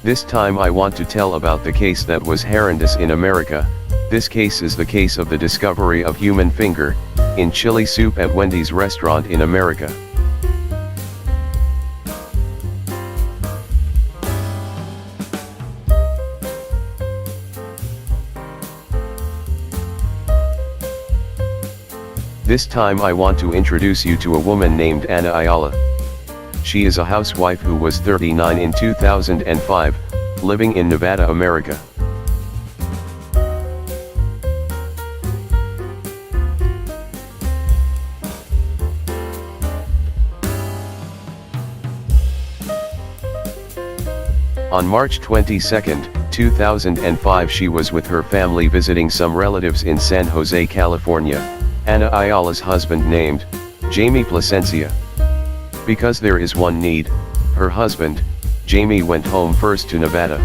This time I want to tell about the case that was horrendous in America. This case is the case of the discovery of human finger in chili soup at Wendy's restaurant in America. This time I want to introduce you to a woman named Ayala. She is a housewife who was 39 in 2005, living in Nevada, America. On March 22, 2005, she was with her family visiting some relatives in San Jose, California. Ayala's husband named Jamie Placencia. Because there is one need, her husband, Jamie, went home first to Nevada.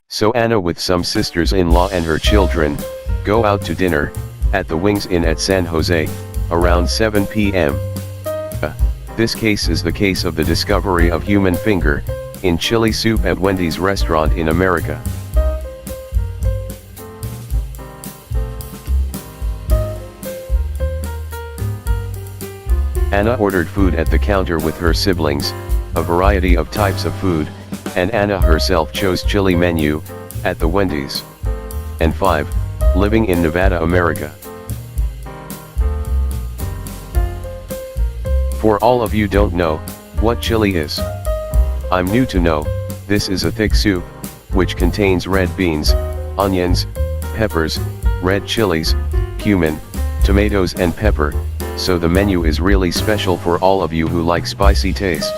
So Anna, with some sisters-in-law and her children, go out to dinner at the Wings Inn at San Jose around 7 p.m. This case is the case of the discovery of human finger in chili soup at Wendy's restaurant in America. Anna ordered food at the counter with her siblings, a variety of types of food, and Anna herself chose chili menu at the Wendy's. And 5, living in Nevada, America. For all of you don't know what chili is, I'm new to know. This is a thick soup, which contains red beans, onions, peppers, red chilies, cumin, tomatoes and pepper, so the menu is really special for all of you who like spicy taste.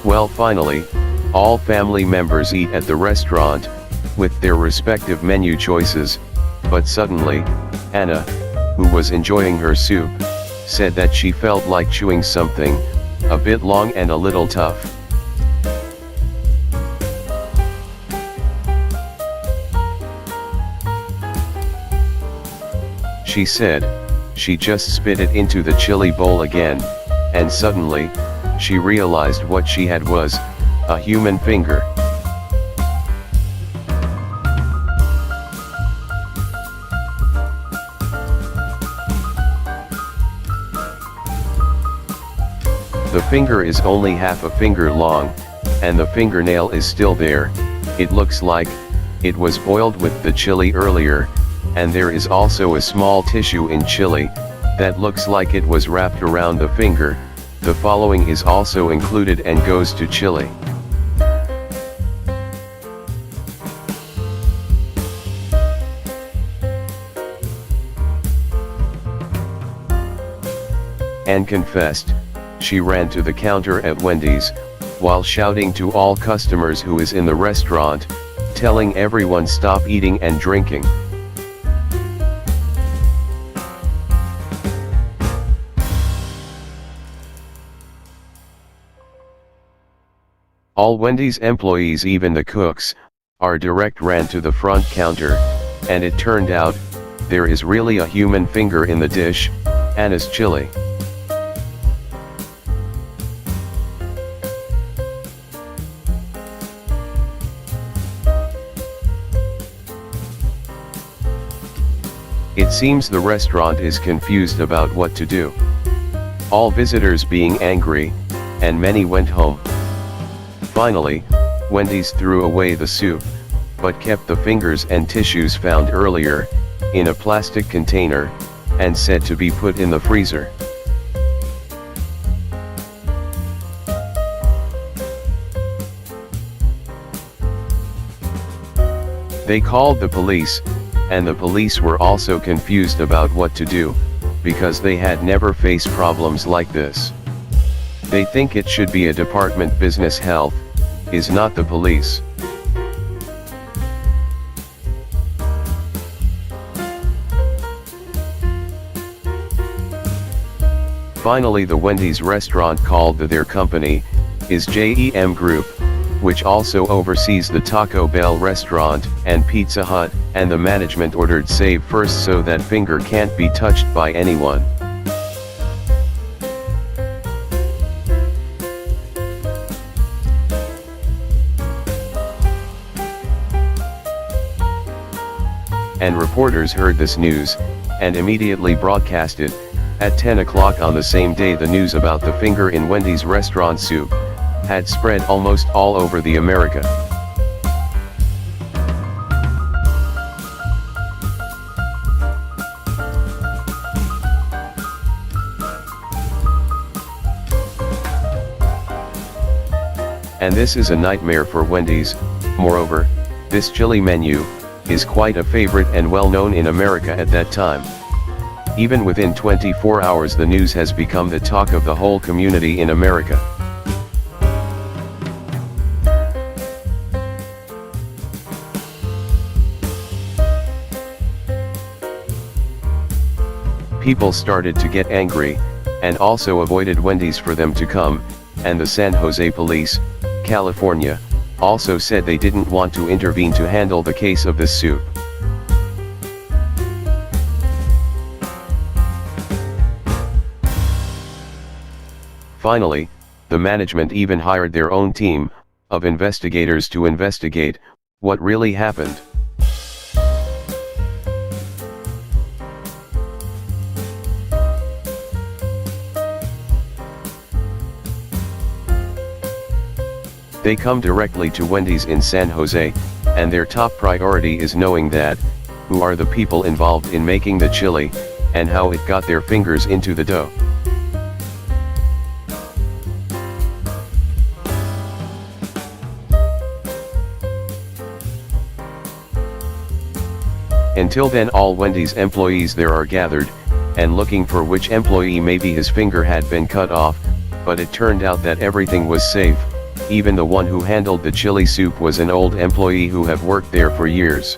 Well, finally, all family members eat at the restaurant, with their respective menu choices, but suddenly, Anna, who was enjoying her soup, said that she felt like chewing something, a bit long and a little tough. She said, she just spit it into the chili bowl again, and suddenly, she realized what she had was a human finger. The finger is only half a finger long, and the fingernail is still there. It looks like it was boiled with the chili earlier, and there is also a small tissue in chili that looks like it was wrapped around the finger. The following is also included and goes to chili. Anne confessed, she ran to the counter at Wendy's, while shouting to all customers who is in the restaurant, telling everyone stop eating and drinking. All Wendy's employees, even the cooks, ran to the front counter, and it turned out, there is really a human finger in the dish, Anna's chili. It seems the restaurant is confused about what to do. All visitors being angry, and many went home. Finally, Wendy's threw away the soup, but kept the fingers and tissues found earlier, in a plastic container, and said to be put in the freezer. They called the police, and the police were also confused about what to do, because they had never faced problems like this. They think it should be a department business health, is not the police. Finally, the Wendy's restaurant called their company is JEM Group, which also oversees the Taco Bell restaurant and Pizza Hut, and the management ordered save first so that finger can't be touched by anyone. And reporters heard this news, and immediately broadcast it. At 10 o'clock on the same day, the news about the finger in Wendy's restaurant soup had spread almost all over the America. And this is a nightmare for Wendy's. Moreover, this chili menu is quite a favorite and well known in America at that time. Even within 24 hours, the news has become the talk of the whole community in America. People started to get angry, and also avoided Wendy's for them to come, and the San Jose Police, California, also said they didn't want to intervene to handle the case of this soup. Finally, the management even hired their own team of investigators to investigate what really happened. They come directly to Wendy's in San Jose, and their top priority is knowing that, who are the people involved in making the chili, and how it got their fingers into the dough. Until then, all Wendy's employees there are gathered, and looking for which employee maybe his finger had been cut off, but it turned out that everything was safe. Even the one who handled the chili soup was an old employee who have worked there for years.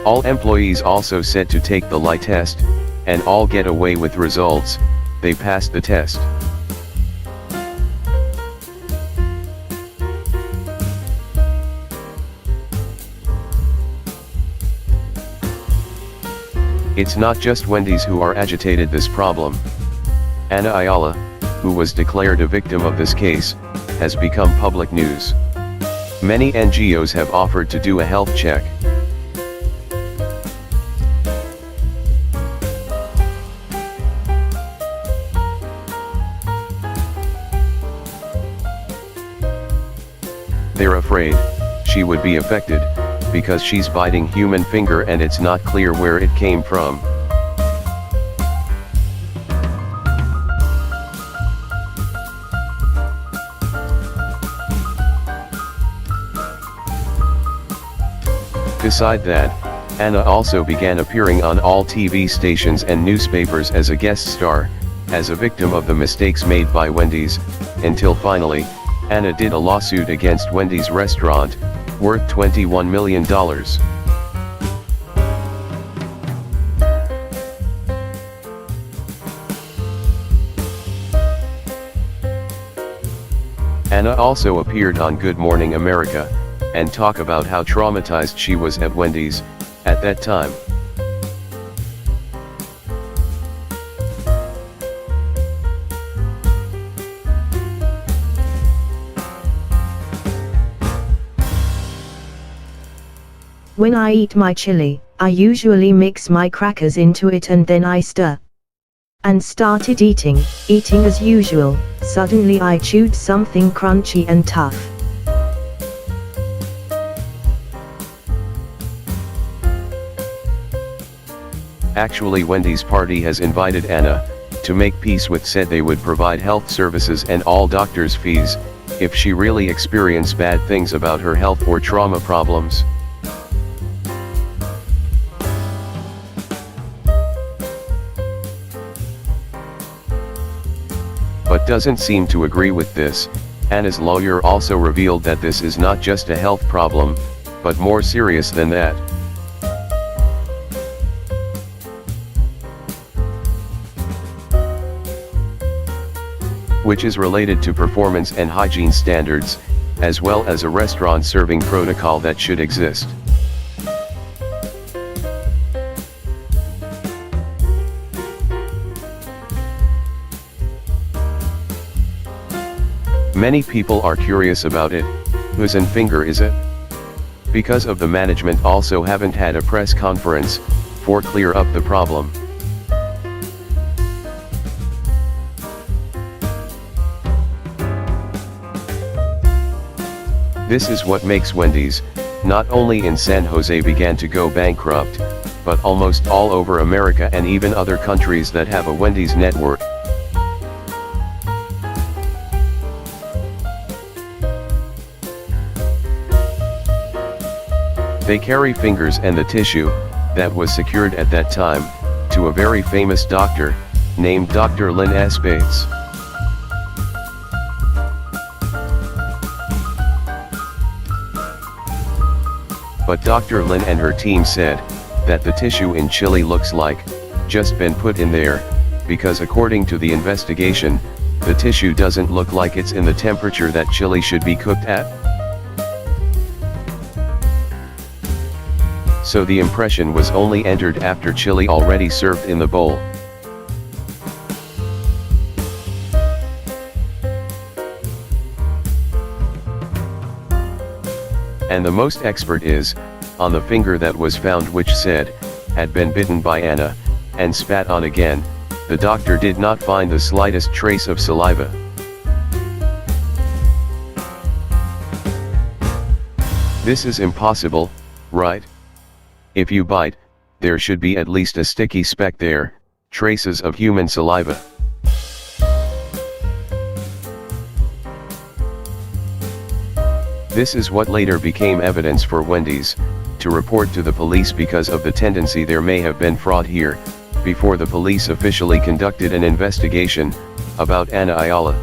All employees also said to take the lie test, and all get away with results. They passed the test. It's not just Wendy's who are agitated this problem. Ana Ayala, who was declared a victim of this case, has become public news. Many NGOs have offered to do a health check. They're afraid she would be affected, because she's biting human finger and it's not clear where it came from. Beside that, Ana also began appearing on all TV stations and newspapers as a guest star, as a victim of the mistakes made by Wendy's, until finally, Ana did a lawsuit against Wendy's restaurant, worth $21 million. Ana also appeared on Good Morning America, and talked about how traumatized she was at Wendy's, at that time. When I eat my chili, I usually mix my crackers into it and then I stir. And started eating as usual. Suddenly I chewed something crunchy and tough. Actually, Wendy's party has invited Ana to make peace with, said they would provide health services and all doctors' fees if she really experienced bad things about her health or trauma problems. But doesn't seem to agree with this. Anna's lawyer also revealed that this is not just a health problem, but more serious than that. Which is related to performance and hygiene standards, as well as a restaurant serving protocol that should exist. Many people are curious about it. Whose finger is it? Because of the management also haven't had a press conference for clear up the problem. This is what makes Wendy's, not only in San Jose, began to go bankrupt, but almost all over America and even other countries that have a Wendy's network. They carry fingers and the tissue, that was secured at that time, to a very famous doctor, named Dr. Lynn S. Bates. But Dr. Lynn and her team said, that the tissue in chili looks like, just been put in there, because according to the investigation, the tissue doesn't look like it's in the temperature that chili should be cooked at. So the impression was only entered after chili already served in the bowl. And the most expert is, on the finger that was found, which said, had been bitten by Anna, and spat on again, the doctor did not find the slightest trace of saliva. This is impossible, right? If you bite, there should be at least a sticky speck there, traces of human saliva. This is what later became evidence for Wendy's to report to the police because of the tendency there may have been fraud here, before the police officially conducted an investigation about Anna Ayala.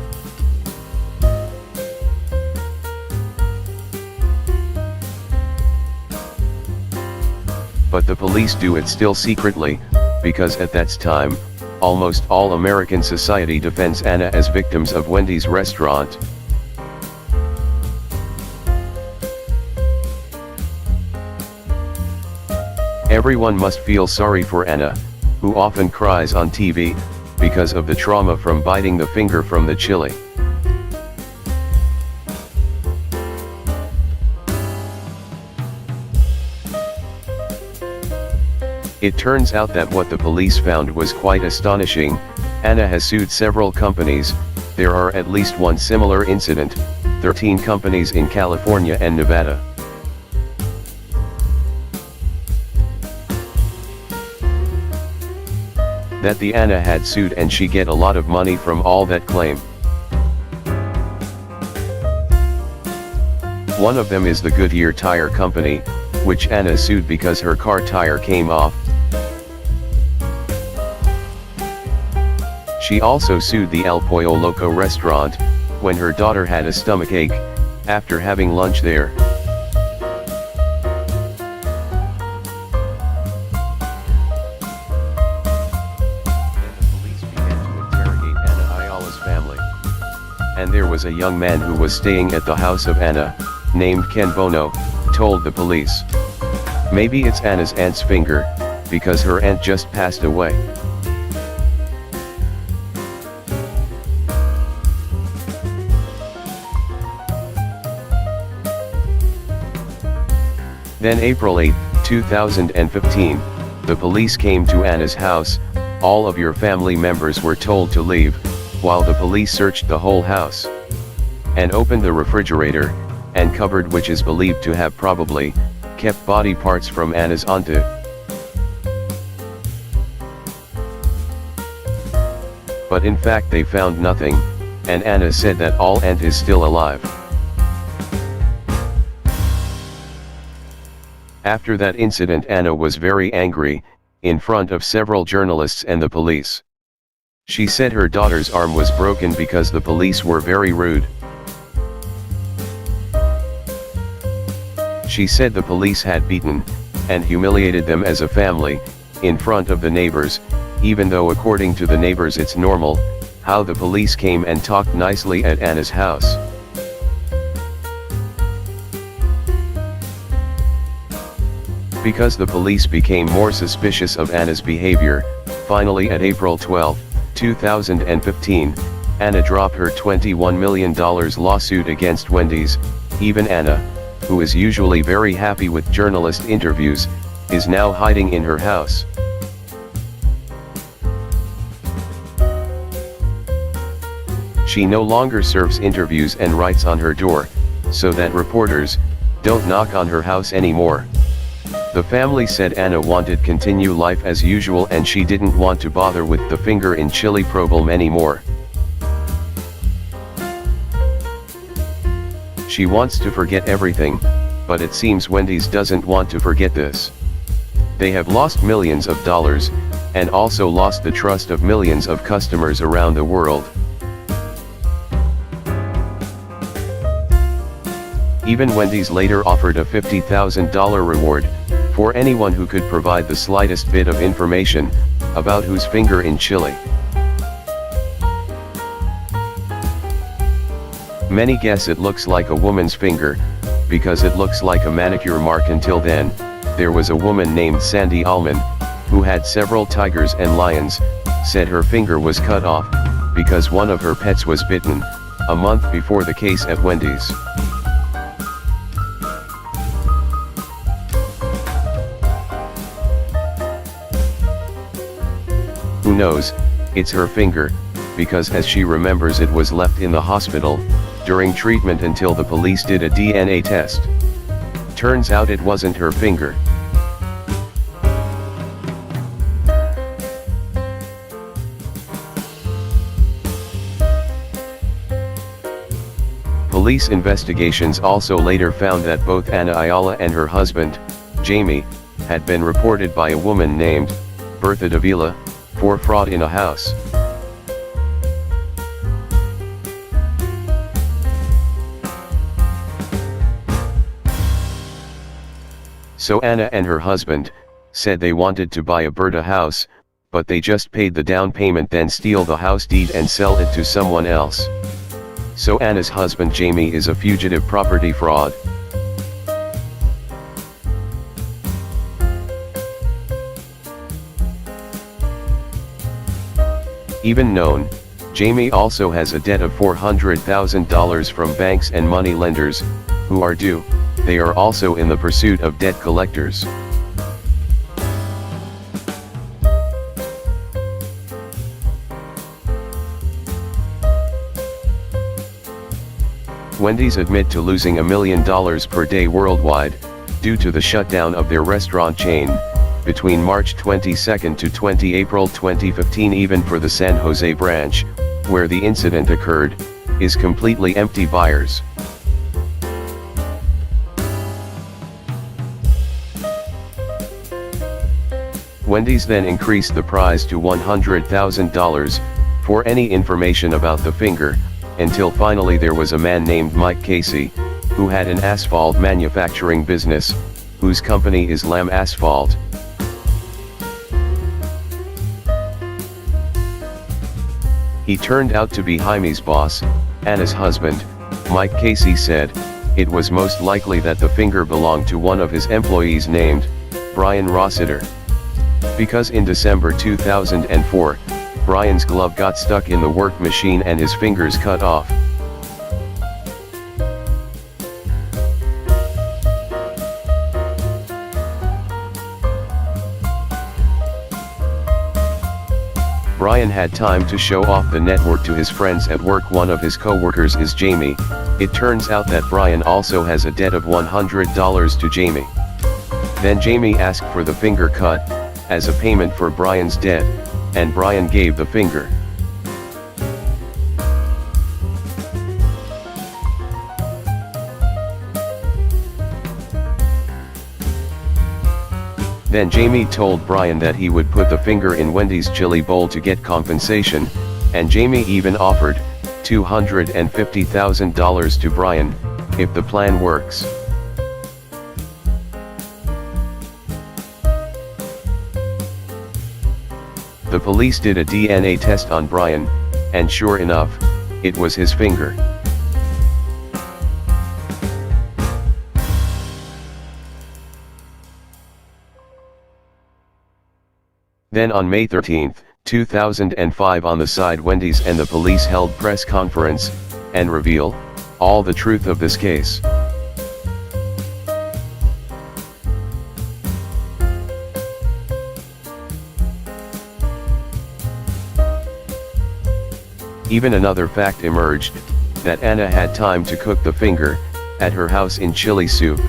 But the police do it still secretly, because at that time, almost all American society defends Anna as victims of Wendy's restaurant. Everyone must feel sorry for Anna, who often cries on TV, because of the trauma from biting the finger from the chili. It turns out that what the police found was quite astonishing. Anna has sued several companies. There are at least one similar incident, 13 companies in California and Nevada. That the Anna had sued and she get a lot of money from all that claim. One of them is the Goodyear Tire Company, which Anna sued because her car tire came off. She also sued the El Pollo Loco restaurant, when her daughter had a stomachache, after having lunch there. And there was a young man who was staying at the house of Anna, named Ken Bono, told the police. Maybe it's Anna's aunt's finger, because her aunt just passed away. Then April 8, 2015, the police came to Anna's house. All of your family members were told to leave, while the police searched the whole house and opened the refrigerator and cupboard, which is believed to have probably kept body parts from Anna's aunt. But in fact they found nothing, and Anna said that all aunt is still alive. After that incident, Anna was very angry, in front of several journalists and the police. She said her daughter's arm was broken because the police were very rude. She said the police had beaten and humiliated them as a family, in front of the neighbors, even though according to the neighbors it's normal how the police came and talked nicely at Anna's house. Because the police became more suspicious of Anna's behavior, finally at April 12, 2015, Anna dropped her $21 million lawsuit against Wendy's. Even Anna, who is usually very happy with journalist interviews, is now hiding in her house. She no longer serves interviews and writes on her door, so that reporters don't knock on her house anymore. The family said Anna wanted continue life as usual and she didn't want to bother with the finger in chili problem anymore. She wants to forget everything, but it seems Wendy's doesn't want to forget this. They have lost millions of dollars, and also lost the trust of millions of customers around the world. Even Wendy's later offered a $50,000 reward for anyone who could provide the slightest bit of information about whose finger in chili. Many guess it looks like a woman's finger, because it looks like a manicure mark. Until then, there was a woman named Sandy Allman, who had several tigers and lions, said her finger was cut off, because one of her pets was bitten, a month before the case at Wendy's. Who knows, it's her finger, because as she remembers it was left in the hospital, during treatment until the police did a DNA test. Turns out it wasn't her finger. Police investigations also later found that both Anna Ayala and her husband, Jamie, had been reported by a woman named Bertha Davila for fraud in a house. So Anna and her husband said they wanted to buy a Bertha house, but they just paid the down payment, then steal the house deed and sell it to someone else. So Anna's husband Jamie is a fugitive property fraud. Even known, Jamie also has a debt of $400,000 from banks and money lenders, who are due. They are also in the pursuit of debt collectors. Wendy's admit to losing $1 million per day worldwide, due to the shutdown of their restaurant chain, between March 22 to 20 April 2015. Even for the San Jose branch, where the incident occurred, is completely empty. Buyers. Wendy's then increased the price to $100,000, for any information about the finger, until finally there was a man named Mike Casey, who had an asphalt manufacturing business, whose company is Lamb Asphalt. He turned out to be Jaime's boss, Anna's husband. Mike Casey said, it was most likely that the finger belonged to one of his employees named Brian Rossiter. Because in December 2004, Brian's glove got stuck in the work machine and his fingers cut off. Brian had time to show off the network to his friends at work. One of his co-workers is Jamie. It turns out that Brian also has a debt of $100 to Jamie. Then Jamie asked for the finger cut, as a payment for Brian's debt, and Brian gave the finger. Then Jamie told Brian that he would put the finger in Wendy's chili bowl to get compensation, and Jamie even offered $250,000 to Brian, if the plan works. The police did a DNA test on Brian, and sure enough, it was his finger. Then on May 13, 2005 on the side Wendy's and the police held press conference, and reveal all the truth of this case. Even another fact emerged, that Anna had time to cook the finger, at her house in chili soup,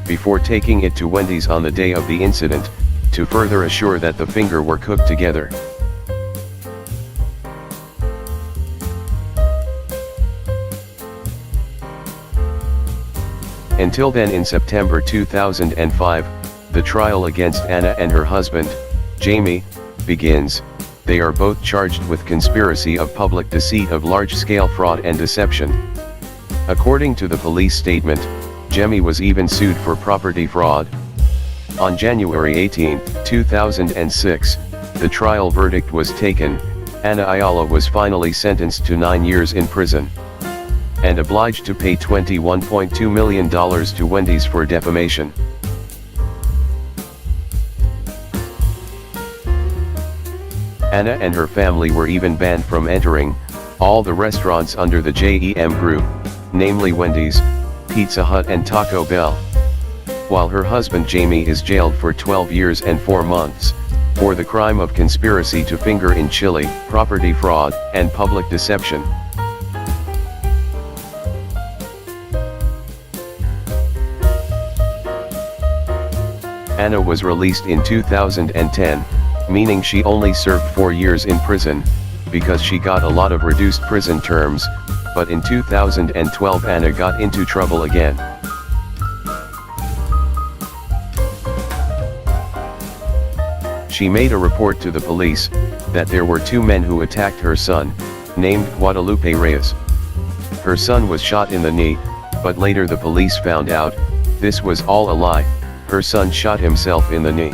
before taking it to Wendy's on the day of the incident, to further assure that the finger were cooked together. Until then, in September 2005, the trial against Anna and her husband, Jamie, begins. They are both charged with conspiracy of public deceit of large-scale fraud and deception. According to the police statement, Jamie was even sued for property fraud. On January 18, 2006, the trial verdict was taken. Anna Ayala was finally sentenced to 9 years in prison, and obliged to pay $21.2 million to Wendy's for defamation. Anna and her family were even banned from entering all the restaurants under the JEM group, namely Wendy's, Pizza Hut and Taco Bell. While her husband Jamie is jailed for 12 years and 4 months, for the crime of conspiracy to finger in chili, property fraud, and public deception. Anna was released in 2010, meaning she only served 4 years in prison, because she got a lot of reduced prison terms, but in 2012 Anna got into trouble again. She made a report to the police, that there were 2 men who attacked her son, named Guadalupe Reyes. Her son was shot in the knee, but later the police found out, this was all a lie. Her son shot himself in the knee.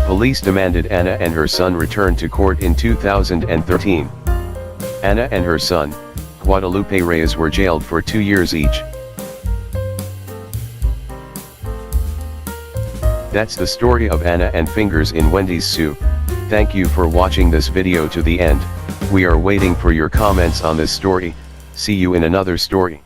Police demanded Anna and her son return to court in 2013. Anna and her son, Guadalupe Reyes, were jailed for 2 years each. That's the story of Anna and fingers in Wendy's soup. Thank you for watching this video to the end. We are waiting for your comments on this story. See you in another story.